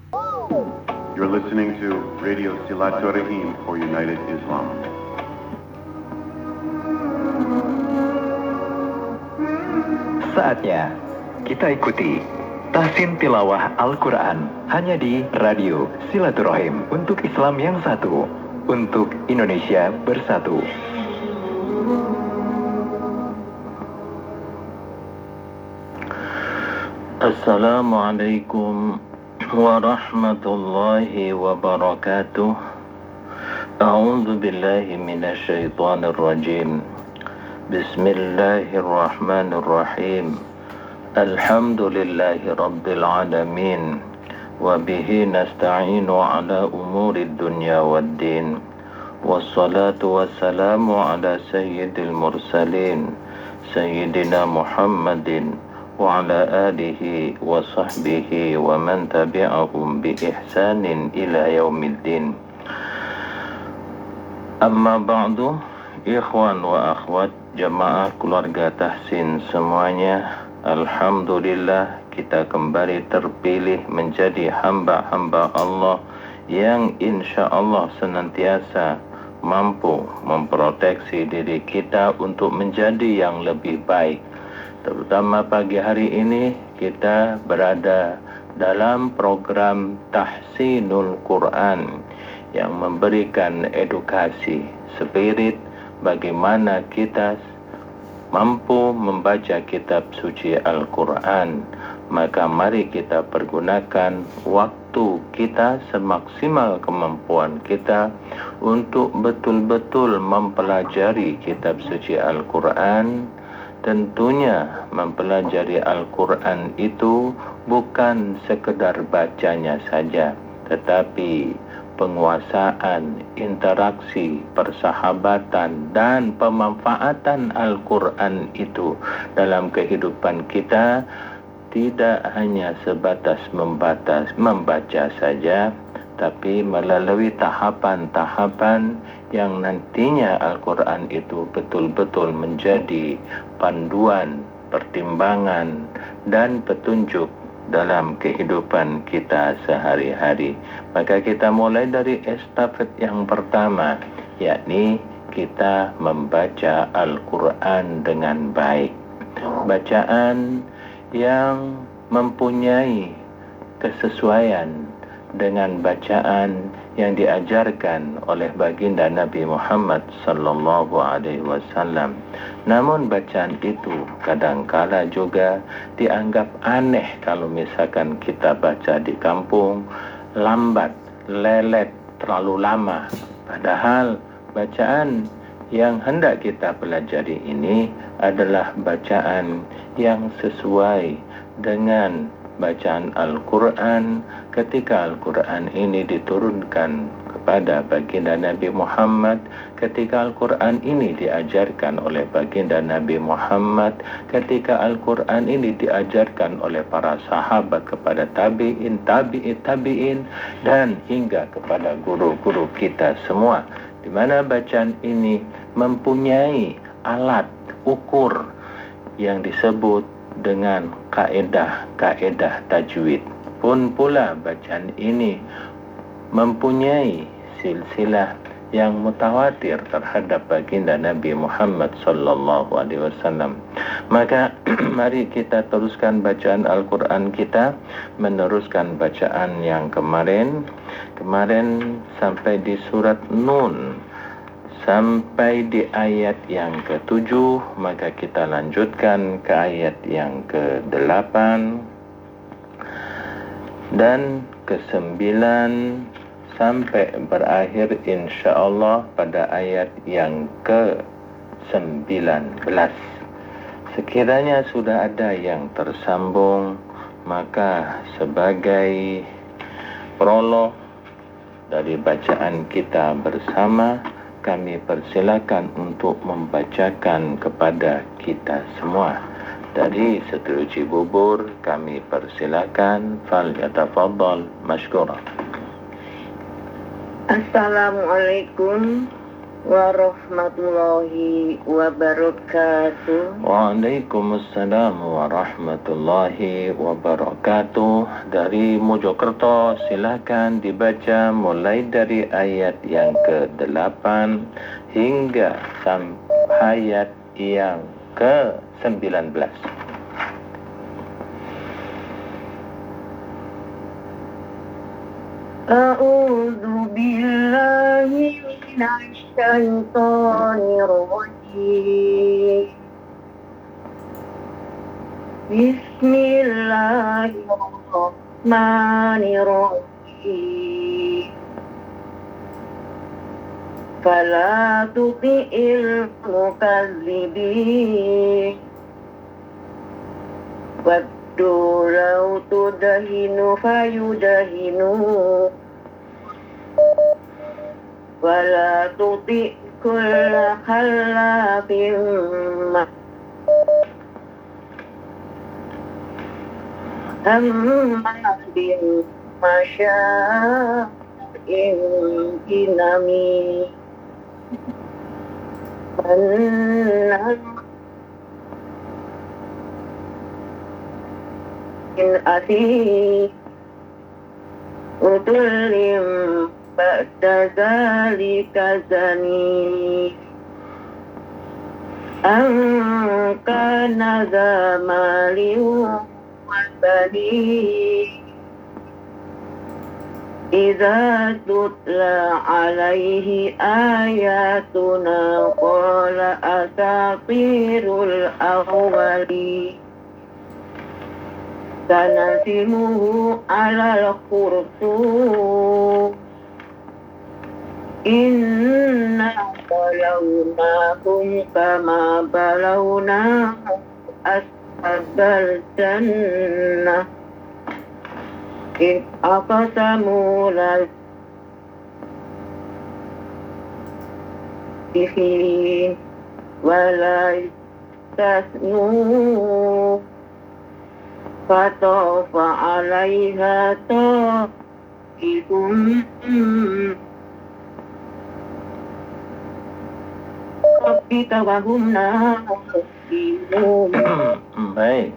You're listening to Radio Silaturahim for United Islam. Saatnya kita ikuti tahsin tilawah Al-Quran hanya di Radio Silaturahim untuk Islam yang satu, untuk Indonesia bersatu. Assalamualaikum warahmatullahi wabarakatuh. A'udzu billahi minasyaitonir rajim. Bismillahirrahmanirrahim. Alhamdulillahi rabbil alamin. Wa bihi nasta'inu ala umurid dunya waddin. Wassalatu wassalamu ala sayyidil mursalin Sayyidina Muhammadin wa ala alihi wa sahbihi wa man tabi'ahum bi ihsanin ila yaumiddin. Amma ba'du, ikhwan wa akhwat jamaah keluarga tahsin semuanya, alhamdulillah kita kembali terpilih menjadi hamba-hamba Allah yang insya Allah senantiasa mampu memproteksi diri kita untuk menjadi yang lebih baik. Terutama pagi hari ini kita berada dalam program Tahsinul Quran yang memberikan edukasi spirit bagaimana kita mampu membaca kitab suci Al-Quran. Maka mari kita pergunakan waktu kita semaksimal kemampuan kita untuk betul-betul mempelajari kitab suci Al-Quran. Tentunya mempelajari Al-Quran itu bukan sekedar bacanya saja, tetapi penguasaan, interaksi, persahabatan, dan pemanfaatan Al-Quran itu dalam kehidupan kita tidak hanya sebatas membaca saja, tapi melalui tahapan-tahapan yang nantinya Al-Quran itu betul-betul menjadi panduan, pertimbangan, dan petunjuk dalam kehidupan kita sehari-hari. Maka kita mulai dari estafet yang pertama, yakni kita membaca Al-Quran dengan baik. Bacaan yang mempunyai kesesuaian dengan bacaan yang diajarkan oleh baginda Nabi Muhammad sallallahu alaihi wasallam. Namun bacaan itu kadangkala juga dianggap aneh kalau misalkan kita baca di kampung, lambat, lelet, terlalu lama. Padahal bacaan yang hendak kita pelajari ini adalah bacaan yang sesuai dengan bacaan Al-Quran ketika Al-Quran ini diturunkan kepada baginda Nabi Muhammad, ketika Al-Quran ini diajarkan oleh baginda Nabi Muhammad, ketika Al-Quran ini diajarkan oleh para sahabat kepada tabi'in, tabi'in, dan hingga kepada guru-guru kita semua, di mana bacaan ini mempunyai alat ukur yang disebut dengan kaedah tajwid. Pun pula bacaan ini mempunyai silsilah yang mutawatir terhadap baginda Nabi Muhammad sallallahu alaihi wasallam. Maka mari kita teruskan bacaan Al-Quran kita, meneruskan bacaan yang kemarin sampai di surat Nun, sampai di ayat yang ke-7, maka kita lanjutkan ke ayat yang ke-8 dan ke-9 sampai berakhir insyaallah pada ayat yang ke-19. Sekiranya sudah ada yang tersambung, maka sebagai prolog dari bacaan kita bersama, kami persilakan untuk membacakan kepada kita semua. Dari Setu Cibubur kami persilakan, fal yatafaddal mashkura. Assalamualaikum warahmatullahi wabarakatuh. Waalaikumsalam warahmatullahi wabarakatuh. Dari Mojokerto, silakan dibaca mulai dari ayat yang ke-8 hingga sampai ayat yang ke-19. A'udzu billahi minasy syaithanir rajim. Bismillahirrahmanirrahim. Fala tuti'il mukadzibin. Waddu law tudahinu fayudahinu. Wala tuti' kulla khallafin hammadin masya'in binami mannan in athi utulim ba'da dzalika zani kana zamali wa bani idza tutla alaihi ayatuna qala asatirul awwali sanasimuhu alal khurtum inna balawnahum kama balawna ashabal jannah in aqsamu la bihi wala tasnu fatofa alaiha ta'ifum rabbika wa hum na'imun. Baik.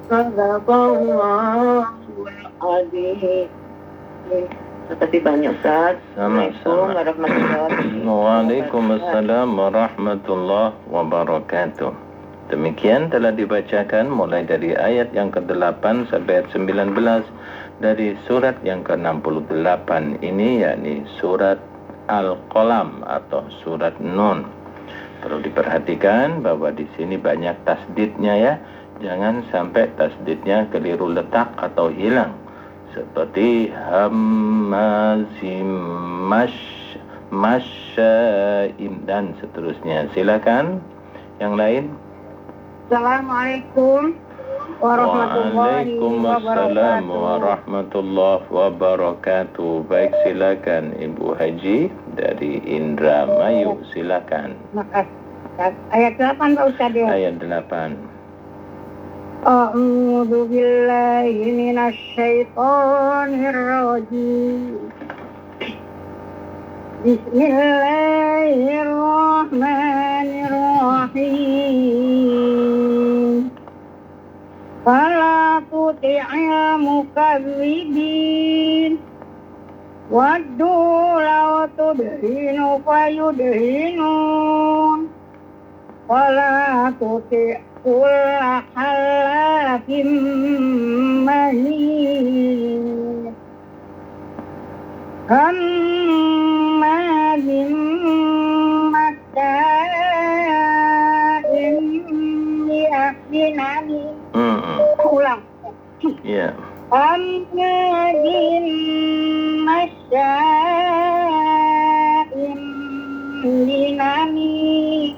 Sadaqallahul azim. Terima kasih banyak, Ustaz. Assalamualaikum warahmatullahi Waalaikumsalam warahmatullahi wabarakatuh. Demikian telah dibacakan mulai dari ayat yang ke-8 sampai ayat 19 dari surat yang ke-68 ini, yakni surat Al-Qalam atau surat Nun. Perlu diperhatikan bahwa di sini banyak tasdidnya ya. Jangan sampai tasdidnya keliru letak atau hilang. Seperti hammazim masya'im dan seterusnya. Silakan yang lain. Assalamualaikum warahmatullahi Waalaikumsalam wabarakatuh. warahmatullahi wabarakatuh. Baik, silakan Ibu Haji dari Indramayu, silakan. Makasih. Ayat 8 Pak Ustaz ya. Ayat 8. A'udzu billahi minasy syaithanir rajim. Bismillahirrahmanirrahim. Fala tuti'il mukadzibin. Waddu law tudhinu fayudhinun. Wala tuti' kulla halafin mahin. Hammadin masya'in binami. Ulang. Ya. Hammadin masya'in binami.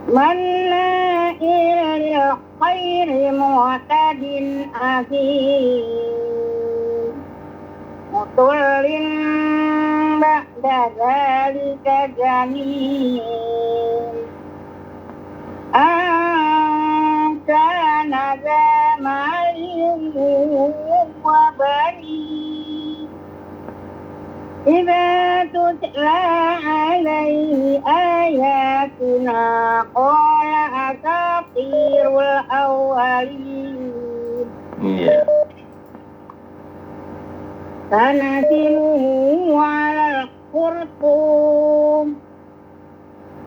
Manna'il khairi mu'tadin athim. Mutullin ba'da dzalika zanim. Kana zamalin wa bani إذا تتلى عليه آياتنا قال أساطير الأولين. Ya. سنسمه على الخرطوم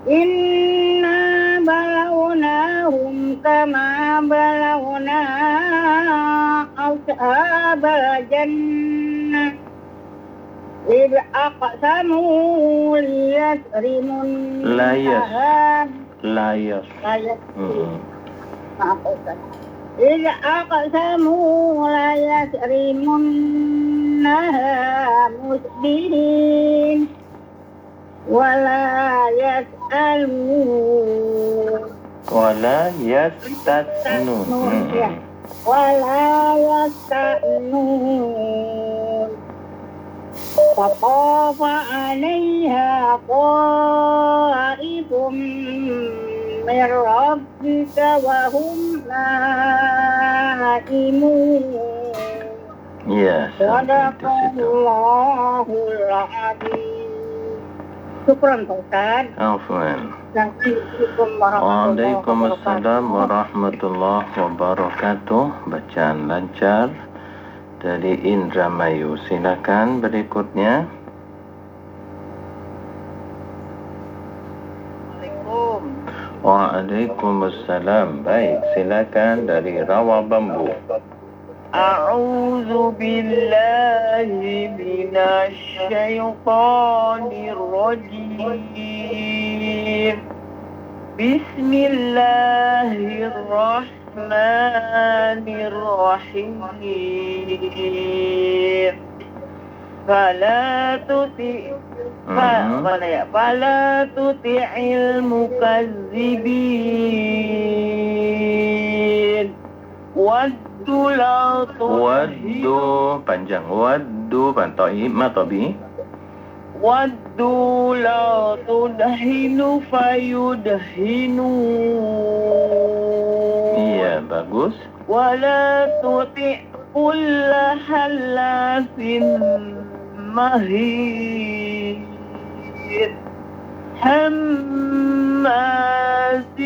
إنا بلوناهم كما بلونا أصحاب الجنة إذ أقسموا ليسرمنها Layas. إذ أقسموا ليسرمنها مسبحين ولا يسألون Wala yastatnun. ولا يستأنون فطاف عليها طائف من ربك وهم نائمون. Ya, sampai di situ. Sadaqallahul azim. Syukran Pak Ustaz. Afwan. Assalamualaikum warahmatullahi Waalaikumsalam wabarakatuh. warahmatullahi wabarakatuh. Bacaan lancar dari Indramayu. Silakan berikutnya. Waalaikumsalam. Baik, silakan dari Rawa Bambu. أعوذ بالله من الشيطان الرجيم بسم الله الرحمن الرحيم فلا تطع المكذبين Waddu panjang. Waddu pantai matabi. ودوا لا تدهن فيدهنون. Iya, bagus. ولا تطع كل حلاف مهين هماز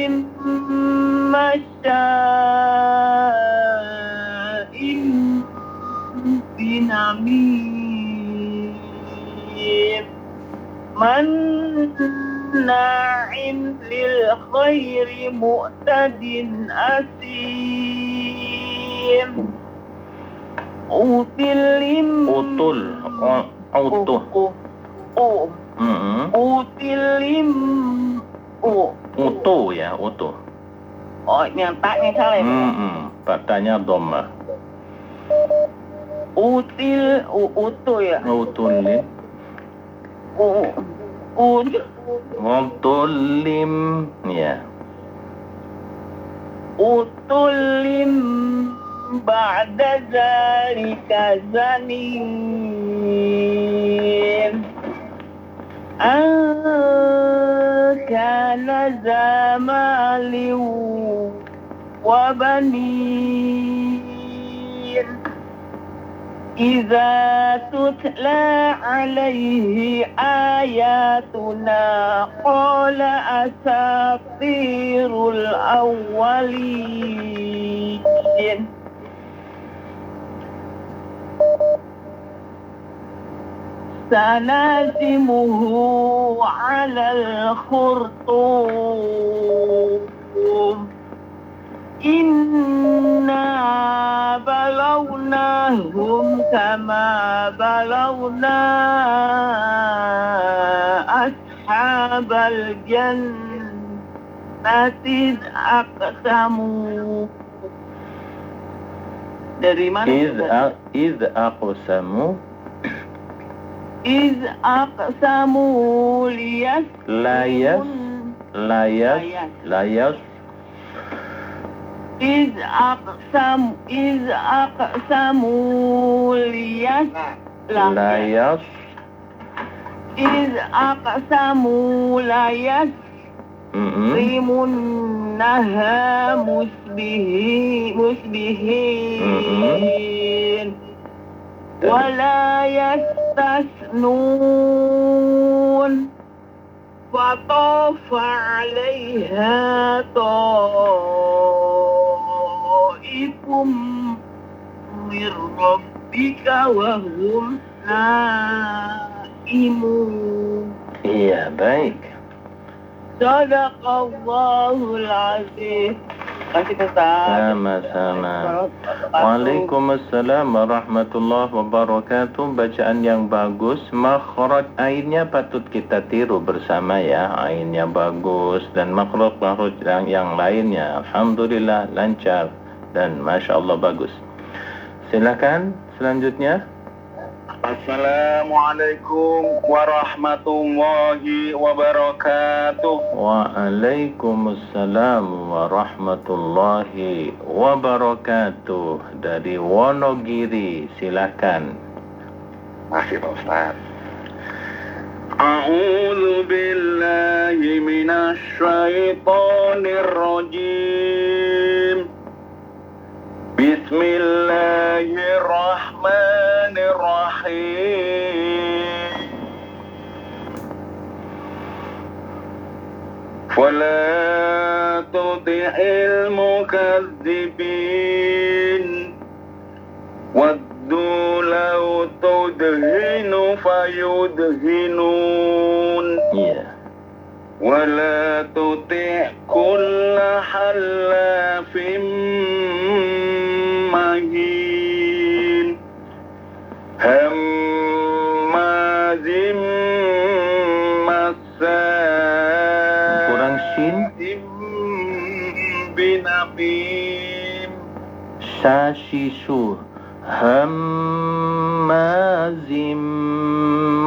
مشاء بنميم مناع للخير معتد أثيم Utul. Utilim Utu ya, utu. Oh, yang taknya salah ya? Patanya dhamma. Utu ya? Utulim. Utulim. Ya. Utulim ba'da zalika zanim kana zamali wa banin idza tutla alaihi ayatuna qala asatirul awwalin. Sanasimuhu 'alal khurtum inna balawnahum kama balawna ashabal jannati aqsamu. Dari mana? Iz aqsamu. Iz aqsamu Layas. Iz aqsamu liyas. Iz aqsamu layas. Rimunnaha musbihin ولا يستثنون فطاف عليها طائف من ربك وهم نائمون. Iya, baik. Sadaqallahul azim. Kasih Ustaz. Sama-sama. Waalaikumsalam warahmatullahi wabarakatuh. Bacaan yang bagus. Makhraj ainnya patut kita tiru bersama ya. Ainnya bagus dan makhraj yang lainnya alhamdulillah lancar dan masya Allah bagus. Silakan selanjutnya. Assalamualaikum warahmatullahi wabarakatuh. Waalaikumsalam warahmatullahi wabarakatuh. Dari Wonogiri, silakan. Masih Pak Ustaz. A'udzu billahi minasy syaithanir rajim. Bismillahirrahmanirrahim. Fala tuti'il mukazzibin waddu law tudhinu fayudhinun. Iya. Wala tuti' kulla halafin mahin hammazim massa'im Kurang shin. binamim. Sashisu. Hammazim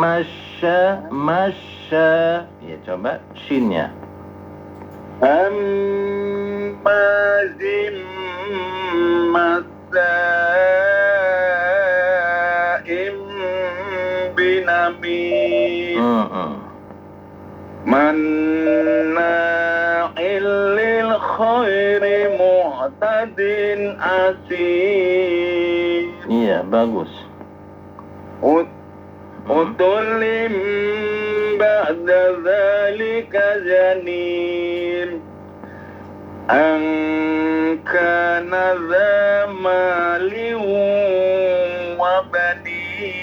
masya. Ya, coba shinnya. Hammazim massa'im binamim. Manna'il lil khairi mu'tadin asim. Iya, bagus. Utulim ba'da zalika janim. An kana dha malin wa banin.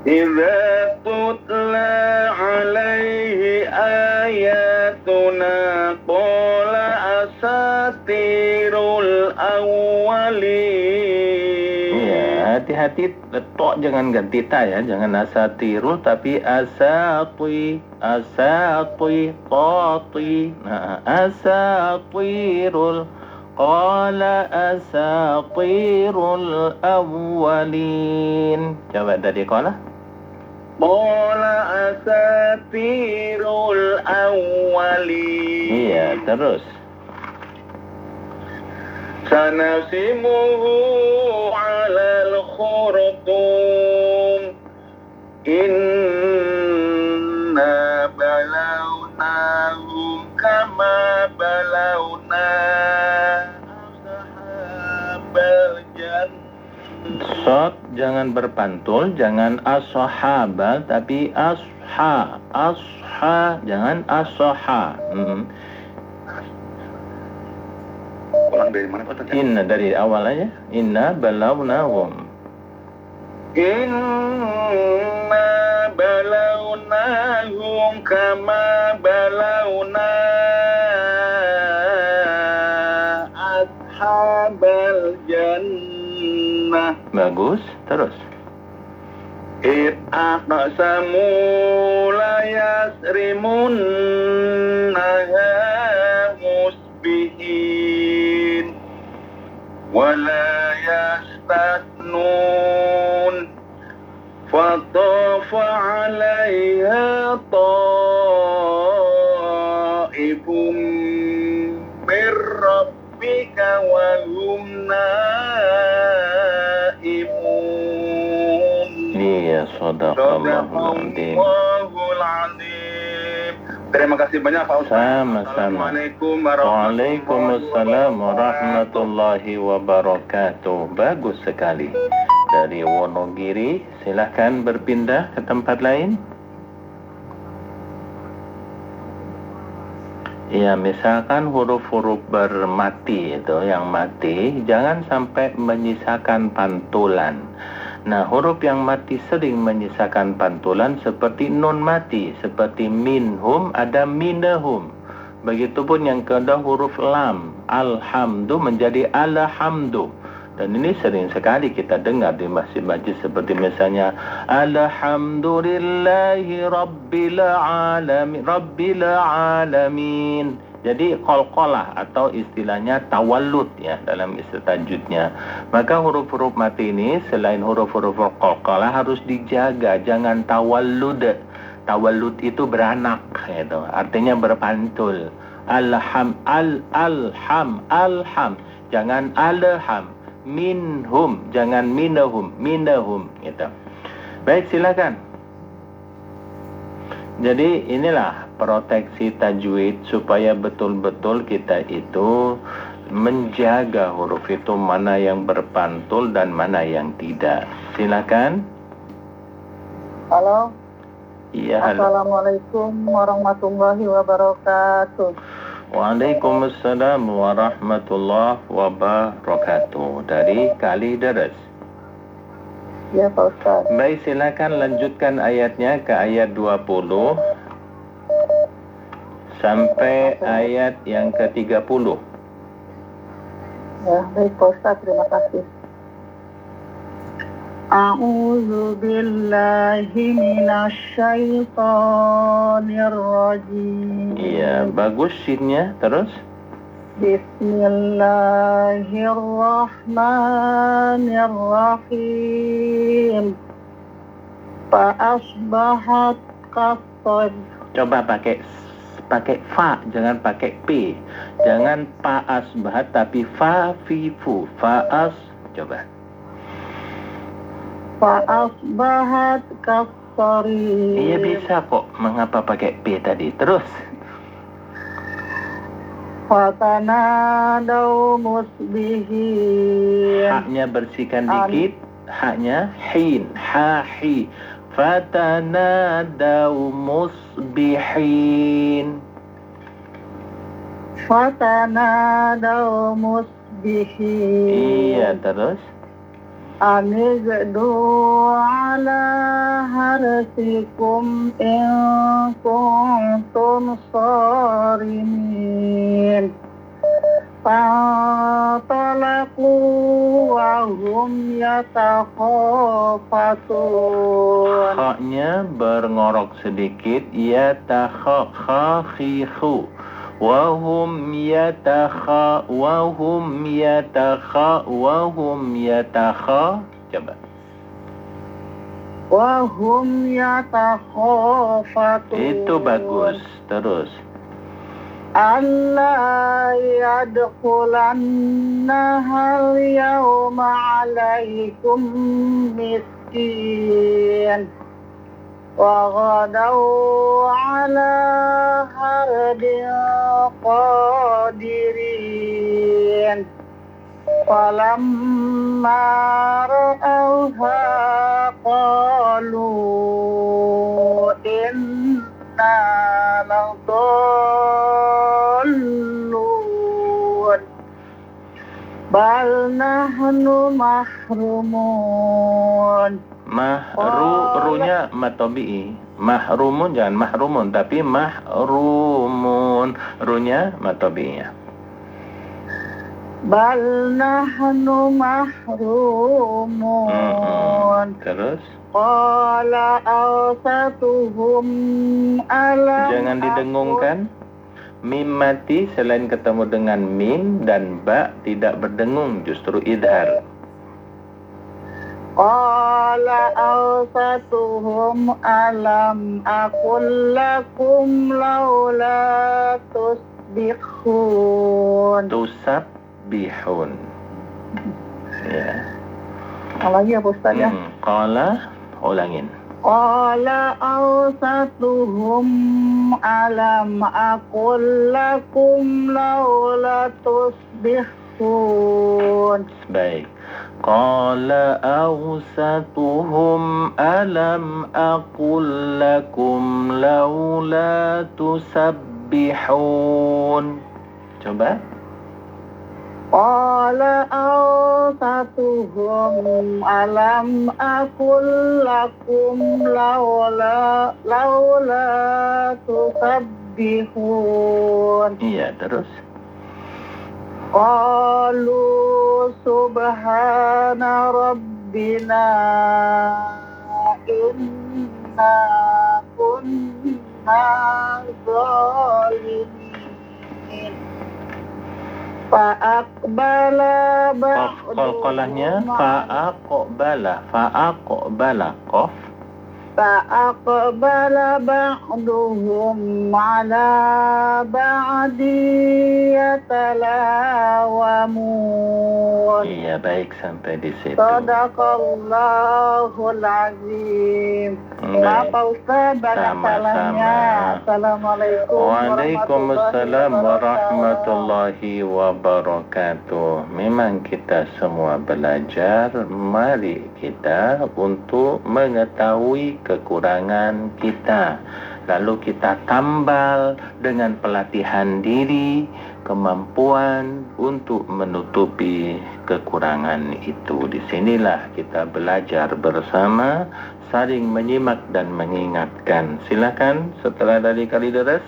Idza tutla alaihi ayatuna qala asatirul awwalin. Ya, hati-hati letok jangan ganti ta ya, jangan asatirul tapi asati tati. Nah, asatirul qala asatirul awwalin. Coba dari qala. Qala asatirul awwalin. Iya, terus. Sanasimuhu 'alal khurtum. Inna balawnahum kama balawna ashabal jannah. Shot jangan berpantul, jangan ashabal tapi asha, jangan asha. Ulang dari mana Pak? Inna dari awal aja. Inna balawnahum. Inna balawnahum kama balawna ashabal jannah. Bagus, terus. Id aqsamu la yasrimunnaha musbihin wa la yastathnun fatafa 'alaiha ta'ifum mir rabbika wa hum naimun. Iya, sadaqallahul azim. Sadaqallahul azim. Terima kasih banyak Pak Ustaz. Sama-sama. Assalamualaikum Waalaikumsalam warahmatullahi wabarakatuh. Bagus sekali. Dari Wonogiri, silahkan berpindah ke tempat lain. Ya, misalkan huruf-huruf bermati itu, yang mati, jangan sampai menyisakan pantulan. Nah, huruf yang mati sering menyisakan pantulan seperti nun mati, seperti minhum ada minahum. Begitupun yang kedua huruf lam, alhamdu menjadi alhamdu. Dan ini sering sekali kita dengar di masjid-masjid seperti misalnya alhamdulillahi rabbil alamin. Jadi qalqalah atau istilahnya tawallud ya dalam istilah tajwidnya. Maka huruf-huruf mati ini selain huruf-huruf qalqalah harus dijaga, jangan tawallud. Tawallud itu beranak gitu. Artinya berpantul. Alham. Jangan alham. Minhum, jangan minahum gitu. Baik, silakan. Jadi inilah proteksi tajwid supaya betul-betul kita itu menjaga huruf itu mana yang berpantul dan mana yang tidak. Silakan. Halo. Iya, halo. Assalamualaikum warahmatullahi wabarakatuh. Waalaikumsalam warahmatullahi wabarakatuh. Dari Kalideres. Ya Pak Ustaz. Baik, silakan lanjutkan ayatnya ke ayat 20 sampai ayat yang ke-30. Ya, baik Pak Ustaz, terima kasih. A'udzu billahi minasyaitonir rajim. Iya, bagus sinnya. Terus Bismillahirrahmanirrahim. Fa'asbahat kasad. coba pakai fa, jangan pakai p. Jangan pa asbahat tapi fa fi fu. Fa coba. Fa'asbahat kasari. Iya bisa kok. Mengapa pakai p tadi? Terus. Fatanadaw musbihin. Haknya bersihkan dikit. Haknya hin. Ha-hi. Fatanadaw musbihin. Fatanadaw musbihin. Iya, terus. Anigdu ala harsikum in kuntum sarimin. Fantalaku wa hum yatakhafatun. Haknya berngorok sedikit. Yatakhakhikhu. Wahum yatakha. Coba. Wahum yatakhafatun. Itu bagus. Terus. Allah yadkhulannahal yawma alaikum miskin wa ghadaw ala hardin qadirin falamma ra'awha qalu inna ladallun bal nahnu mahrumun. Runya matobi'i. Mahrumun jangan mahrumun tapi mahrumun. Runya matobi'i. Bal nahnu mahrumun. Terus. Qala awsatuhum alam. Jangan didengungkan. Mim mati selain ketemu dengan mim dan ba tidak berdengung, justru idhar. Qala awsatuhum alam aqul lakum laula tusbihun. Tusabbihun. Ya. Lagi ya Pak Ustaz ya. Qala, ulangin. Qala awsatuhum alam aqul lakum laula tusbihun. Baik. Qala awsatuhum alam aqul lakum laula tusabbihun. Coba. Qala awsatuhum alam aqul lakum laula tusabbihun. Iya, terus. Qalu subhana rabbina inna kunna zalimin. Fa'aqbala Qalqalahnya fa'aqbala qaf. Fa'aqbala ba'duhum ala ba'di yatalawamun. Iya, baik sampai di situ. Sadaqallahul azim. Baik. Bapak Ustaz, banyak Sama-sama. salahnya. Assalamualaikum Waalaikumsalam warahmatullahi wabarakatuh. Memang kita semua belajar, mari kita untuk mengetahui kekurangan kita. Lalu kita tambal dengan pelatihan diri, kemampuan untuk menutupi kekurangan itu. Disinilah kita belajar bersama, saling menyimak dan mengingatkan. Silakan setelah dari Kalideres.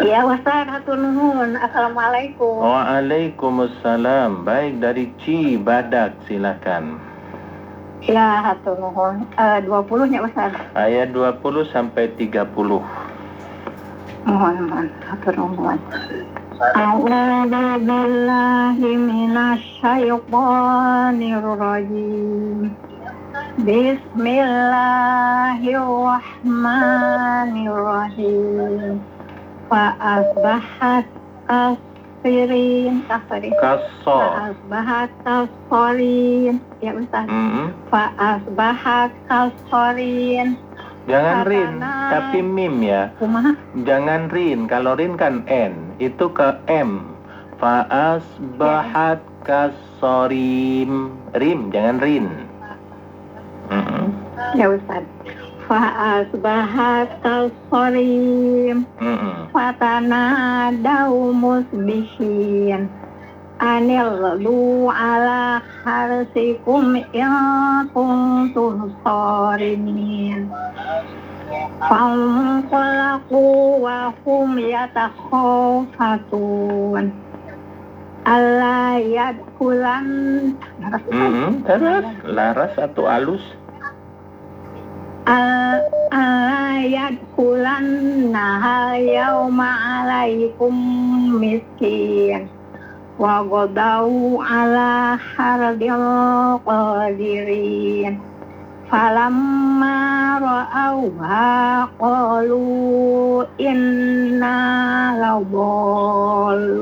Ya Ustaz, hatur nuhun. Assalamualaikum. Waalaikumsalam. Baik, dari Cibadak, silakan. Ya, hatur nuhun. 20-nya Ustaz. Ayat 20 sampai 30. Mohon, hatur nuhun. A'udzu billahi minasy syaithanir rajim. Bismillahirrahmanirrahim. Fa'asbahat kasfirin. Fa'asbahat kasfirin. Ya Ustaz. Fa'asbahat kasfirin. Jangan rin, tapi mim ya. Kumaha? Jangan rin, kalau rin kan n, itu ke m. Fa'asbahat kasorim. Rim, jangan rin. Ya Ustaz. Fa'asbahat kasorim. Fatanadaw musbihin. Anillu ala harsikum in kuntum sarimin. Fanqalaqu wa hum yatakhafatun. Alla yadkulan. Terus, laras atau alus? Alla yadkulan nahal yawma alaikum miskin. Wa qadaw ala hardil qadirin. Falamma ra'awha qalu inna ladallun.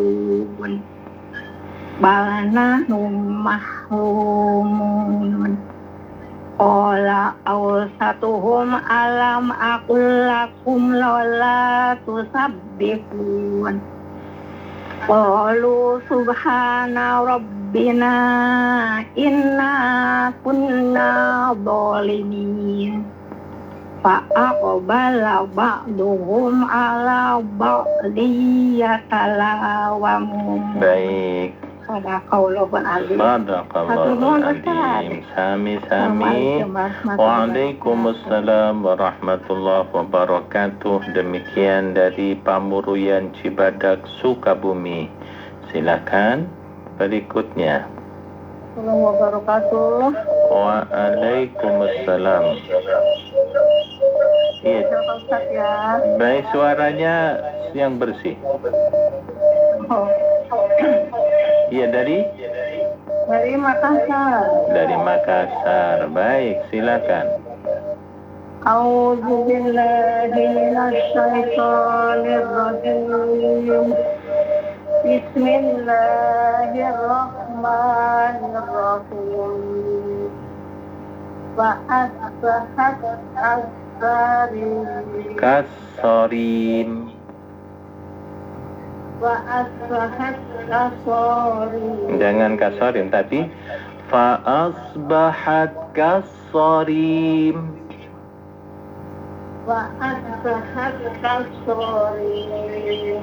Bal nahnu mahrumun. Qala awsatuhum alam aqul lakum lawla tusabbihun. Qalu subhana rabbina inna kunna zalimin. Fa'aqbala ba'duhum ala ba'di yatalawamun. Baik. Sadaqallahul azim. Sadaqallahul azim. Sami-sami. Waalaikumsalam warahmatullahi wabarakatuh. Demikian dari Pamuruyan Cibadak, Sukabumi. Silakan berikutnya. Assalamualaikum wabarakatuh. Waalaikumsalam. Iya. Ustaz ya. Baik, suaranya yang bersih. Oh. Iya, dari Makassar. Dari Makassar. Baik, silakan. A'udzu billahi minasy syaithanir rajim. Bismillahirrahmanirrahim. فأصبحت Kasorim. كصريم Jangan kasorim, tapi Fa'asbahat kasorim. فأصبحت كالصريم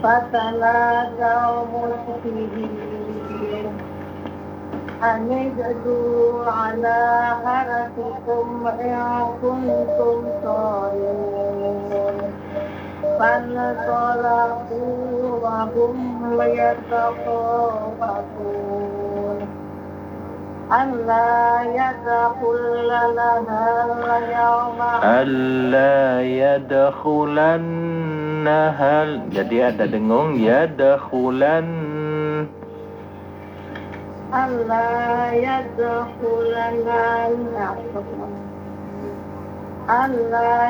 فتنادوا مصبحين أن اغدوا على حرثكم إن كنتم صارمين فانطلقوا وهم يتخافتون ألا يدخلنها اليوم Alla yadkhulannahal. Jadi ada dengung yadkhulan. ألا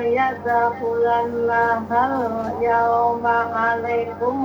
يدخلنها اليوم عليكم